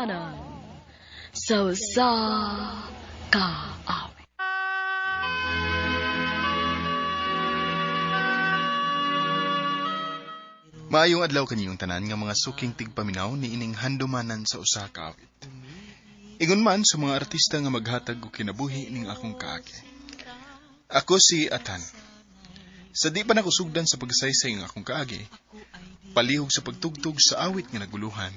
Manan. So sa kaawit. Maayong adlaw kaniyong tanan nga mga suking tigpaminaw ni ining handumanan sa usa ka awit. Ingon man sa mga artista nga maghatag og kinabuhi ning akong kaagi. Ako si Atan. Sa di pa nakusugdan sa pagsaysay ng akong kaagi, palihog sa pagtugtog sa awit nga naguluhan.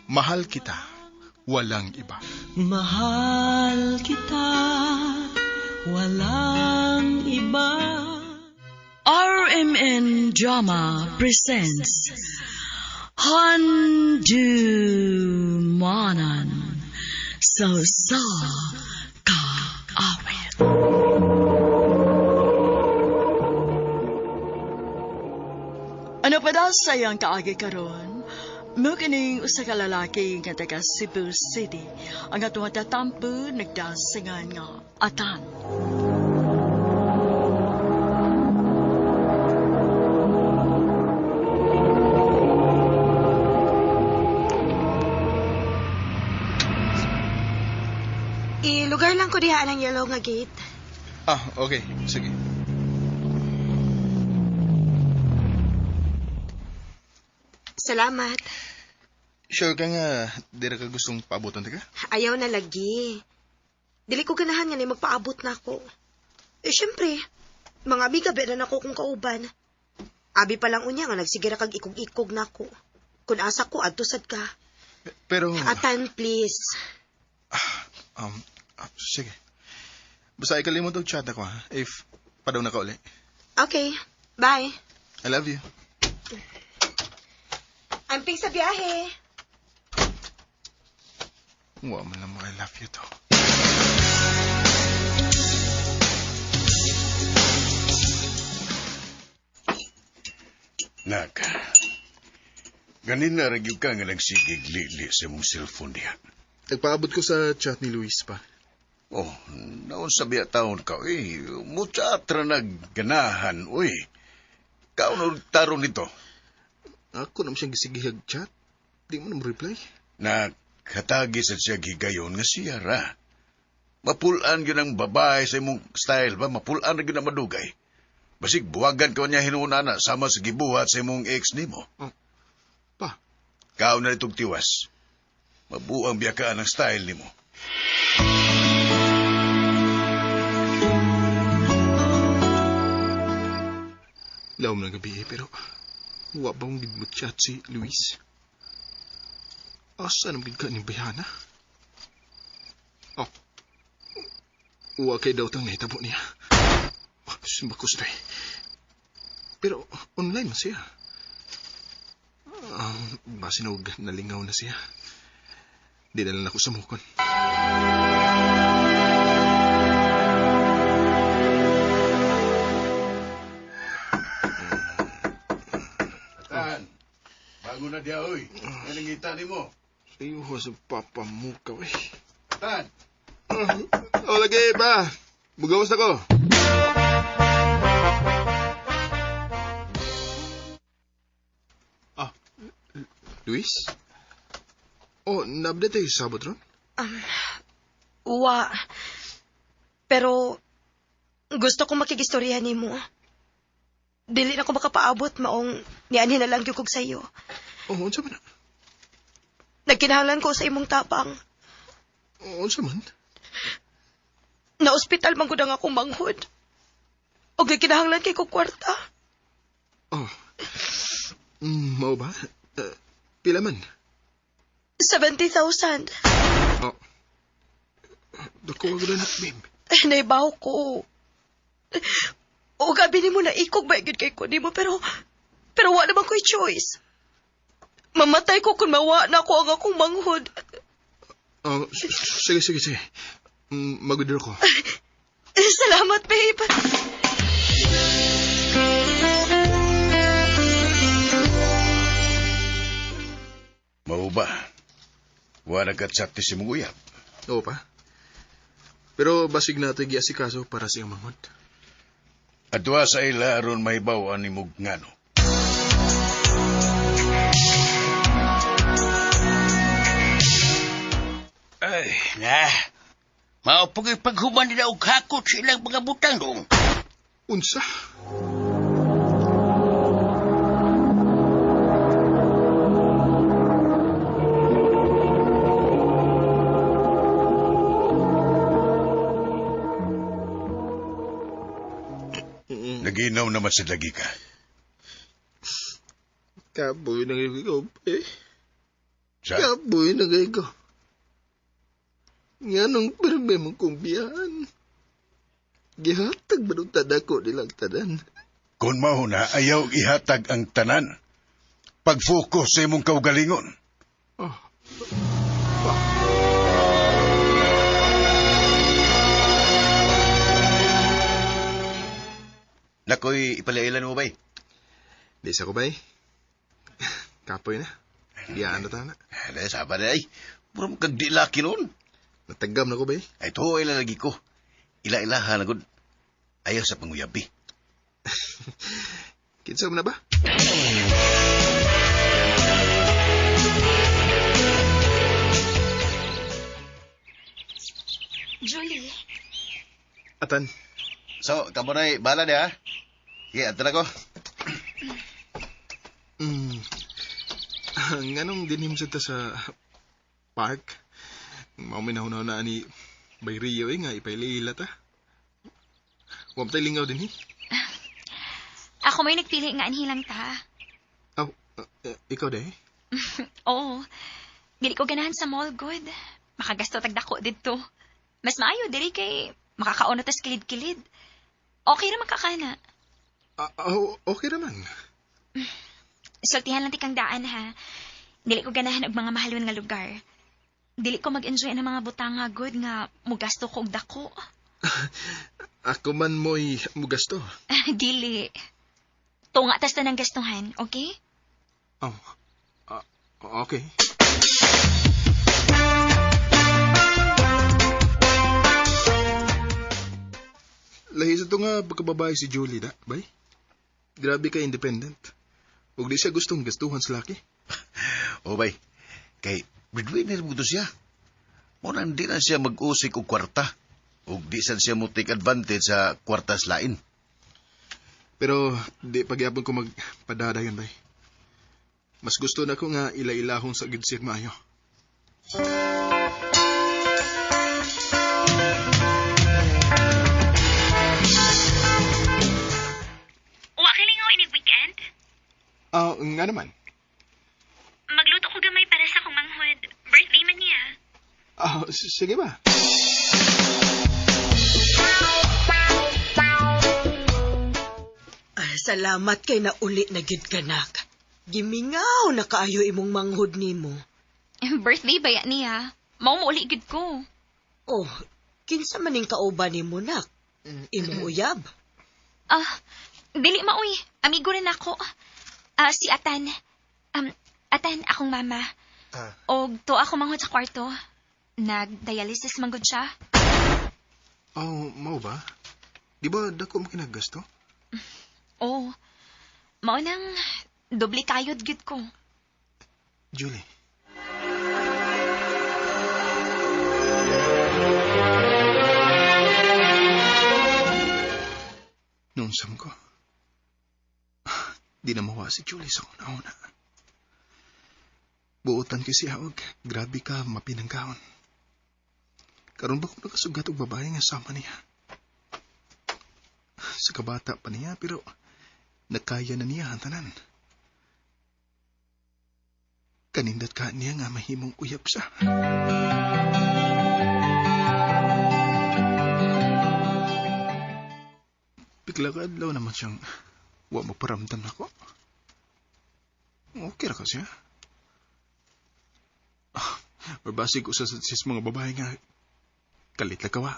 Mahal kita, walang iba. Mahal kita, walang iba. RMN Drama presents Handumanan So Sa Kaawit. Ano pa daw sayang kaagi karon? Mo kining usa ka lalaki nga taga Cebu City ang atong tatampo nagdasingan nga Atan. Lugar lang ko diha ng yellow nga gate. Okay. Sige. Salamat. Sure ka nga, dira ka gustong paabutan ka? Ayaw na lagi. Dili ko ganahan nga ni magpaabot na ako. Syempre, mga amiga na ako kung kauban. Abi pa lang unya nga nagsigira kag ikog-ikog na ako. Kung asa ko, adtusad ka. Pero... Atan, please. Sige. Basta ikalimot og chat ako ha, if padaw na ka uli. Okay, bye. I love you. Amping sa biyahe. Wow, man lang I love you to. Nak, ganin na ragyo ka nga nagsigig li sa mong cellphone diha. Nagpaabot ko sa chat ni Luis pa. Oh, naon sa biya taon ka, muchat ra nagganahan, Kaon og tarong nito. Ako naman siyang gisigihag chat. Di mo naman reply. Nakatagi sa siya gigayon nga siya ra. Mapulaan yun ang babae sa imong style ba? Mapulaan na yun ang madugay. Basig buwagan ka niya hinunana sama sa gibuhat sa imong ex nimo. Pa? Kaon na itong tiwas. Mabuang biyakaan ang style nimo. Laom na gabi pero wa ba mong gidmot chat si Luis? Asa naman ka ni Bayana? Wa kay daw tang nahitabo niya. Simbakos to Pero online man siya. Basinog nalingaw na siya. Di na lang ako samukon. Tan, bago na diya, Nalingita ni mo. Sa'yo ho sa papa mo ka, Tan! Lagi ba? Bugawas na ko. Luis? Na-update tayo sa sabot ron? Wa. Pero, gusto ko makigistorya ni mo. Dili na ko makapaabot maong nianhin na lang yung kog sa'yo. Unsa man? Nagkinahanglan ko sa imong tapang. Unsa man? Na-ospital man gud ang akong manghod. Og nagkinahanglan kay kog kwarta. Mao ba? Pila man? 70,000. Dako agad na, babe. Naibaw ko. O gabi ni mo na ikog ba yun kay ko ni mo, pero wa naman ko'y choice. Mamatay ko kung mawa na ako ang akong manghod. Sige. Mag-withdraw ko. Salamat, babe. Mau ba? Wala ka-chat si mong uyap. Oo pa. Pero basig na ito giasikaso para sa iyong manghod. Adwa sa ila aron mahibaw ni mong ngano. Nah, mao paghuman nila og hakot sa ilang mga butang dong. Unsa? Naginaw naman sa lagi ka. Kaboy na ko, eh. Sa? Kaboy na ko. Nga nung perme mong kumbiyahan. Gihatag ba nung tadako nilang tanan? Kung mao na, ayaw ihatag ang tanan. Pag-focus sa imong kaugalingon. Oh. Nakoy ipalailan mo ba? Di sa ko ba eh? Kapoy na. Iyaan na tana. Dahil sabi na ay, murang kagdi laki nun. Natagam na ko ba eh? Ay, ito ay lalagi ko. Ila-ilaha na gud. Ayaw sa panguyabi. Kinsa mo na ba? Julie, Atan. So, kamo na'y bala niya, ha? Sige, ato na ko. Nganong dinim sa ta sa park? Mauminaw na ni Bay Rio eh nga ipailila ta. Huwag tayo lingaw din eh. ako may nagpili nga anhilang ta. Aw, ikaw dahi? Oo, dili ko ganahan sa mall good. Makagasto tagdako dito. Mas maayo dili kay makakauna tas kilid-kilid. Okay ra makakana. Okay naman. Sultihan lang ti kang daan ha. Dili ko ganahan og mga mahalon nga lugar. Dili ko mag-enjoy ng mga butang nga good nga mugasto ko og dako. Ako man mo'y mugasto. Dili. Tunga tas tanang gastuhan, okay? Oh, okay. Lahi sa ito nga pagkababae si Julie da, bay? Grabe ka independent. Huwag di siya gustong gastuhan sa laki. O, bay, kay breadwinner mo to siya. Muna hindi na siya mag-usik o kwarta. O di san siya mo take advantage sa kwartas lain. Pero di pagyapon ko magpadadayon, bay. Mas gusto na ko nga ila-ilahong sa gidsir maayo. Wakalingaw inig weekend? Nga naman. Magluto ko gamay para sa akong manghod. Birthday man niya. Sige ba? Salamat kay na uli na gid kanak. Gimingaw na kaayo imong manghod nimo. Birthday ba yan niya? Mao mo uli gid ko. Oh, kinsa maning kauban nimo nak? Imong uyab. Dili maoy. Amigo rin ako. Si Atan. Atan, akong mama. Og to ako manghod sa kwarto. Nag-dialysis man gud siya. Mau ba? Di ba dako mo kinagasto? Oh, mao nang doble kayod gid ko. Julie. Nunsam ko. Di na mawa si Julie sa una-una. Buotan ko siya og grabe ka mapinangkaon. Karon ba ko nakasugat og babae nga sama niya? Sa kabata pa niya pero nakaya na niya ang tanan. Kanindat ka niya nga mahimong uyab siya. Bigla ka adlaw naman siyang wa maparamdam ako. Okay ra ka siya. Mabasig usas sa mga babae nga kalit na kawa.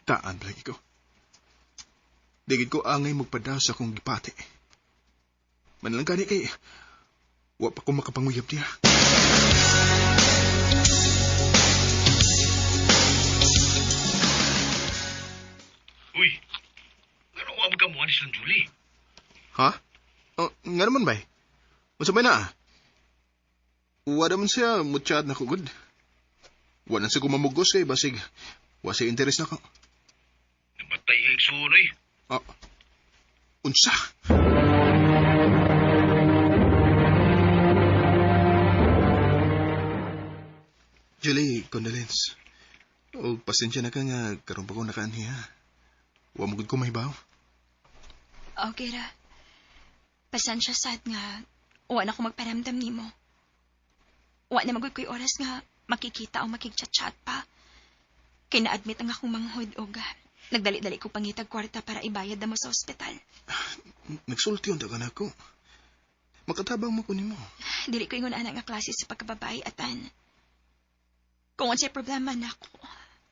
Taan lagi ko. Digid ko angay magpadaw sa akong gipati. Manalang gani kay wa pa ko makapanguyab niya. Uy, ano nga magamuhan ni Slang Julie? Ha? Nga naman ba? Masabay na. Wala man siya mutsyad na kugod. Wala siya kumamugos kay basig. Wala siya interes na ko. Namatay ay sunoy. Unsa? Julie, condolence. O pasensya na ka nga karon pa ko nakaanhiya. Wa mo gud ko mahibaw. Okay ra. Pasensya sad nga wa na ko magparamdam nimo. Wa na magud ko'y oras nga makikita o makigchat-chat pa. Kay na-admit ang akong manghod og nagdali-dali ko pangitag kwarta para ibayad na mo sa ospital. Nagsulti yung taga ko. Makatabang mo ko nimo. Dili ko ingon ana nga klase sa pagkababae, Atan. Kung unsay problema na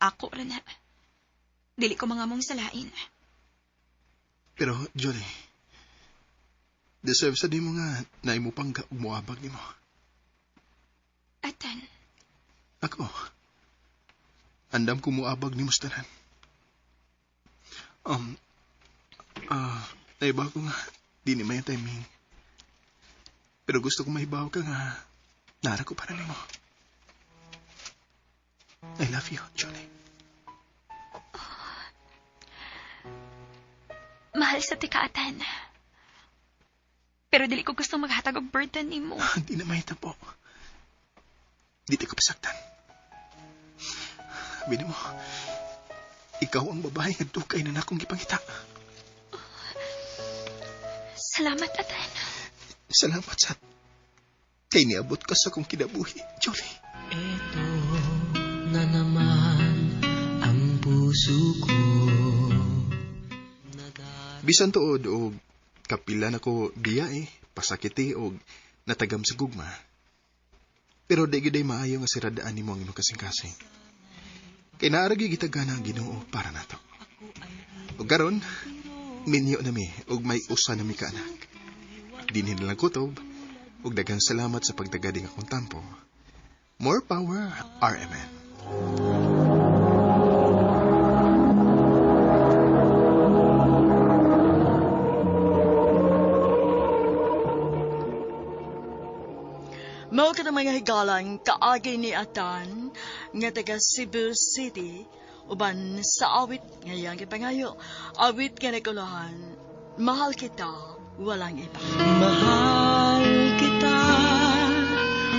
ako ra na. Dili ko mga mong salain. Pero, Jolie, deserve sa di mo nga na imo pang umuabag nimo. Atan. Ako, andam ko muabag ni Mustaran. Naibaw ko nga, di ni may timing. Pero gusto ko maibaw ka nga, nara ko para nimo. I love you, Jolie. Mahal sa tikaatan. Pero dili ko gusto maghatag og burden nimo. Di na may tapo. Di ka pasaktan. Bino mo, ikaw ang babae nga dukay na akong gipangita. Salamat, Atan. Salamat sa kay niabot ka sa kong kinabuhi, Jolie. Eto na naman ang puso ko. Bisan tuod og kapila na ko diya pasakiti og natagam sa gugma. Pero di gyud maayo nga siradaan nimo ang imong kasing-kasing. Kay naaragi gitagana ang Ginoo para nato. Ug karon, minyo nami og may usa nami ka anak. Dinhi na lang kutob ug daghang salamat sa pagtagading akong tampo. More power, RMN. Mao ka mga higalang kaagi ni Atan nga taga Cebu City uban sa awit ngayang gipangayo awit nga nagulahan mahal kita walang iba. Mahal kita,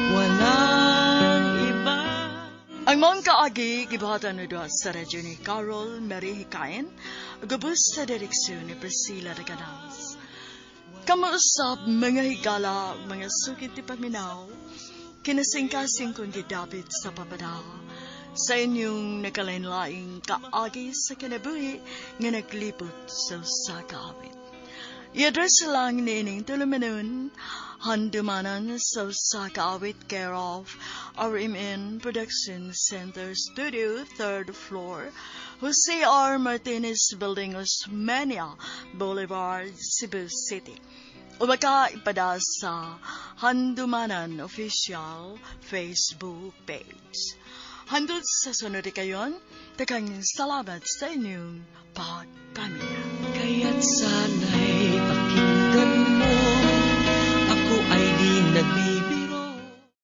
walang iba. Ang mong kaagi gibuhatan na doon sa radyo ni Carol Marie Hikain gubos sa direksyon ni Priscilla de Canals. Kamuusap mga higala, mga sukit ti paminaw, kinasingkasing kong gidapit sa papada, sa inyong nakalain-laing kaagi sa kinabuhi nga naglipot sa sakawit. I-address lang ni ining tulumanon, handumanan sa sakawit care of RMN Production Center Studio, 3rd floor, Jose R. Martinez Building, Osmeña Boulevard, Cebu City. O baka ipada sa Handumanan Official Facebook page. Handod sa sunod kayon, takang salamat sa inyong pagpamilya. Kaya't sana'y pakinggan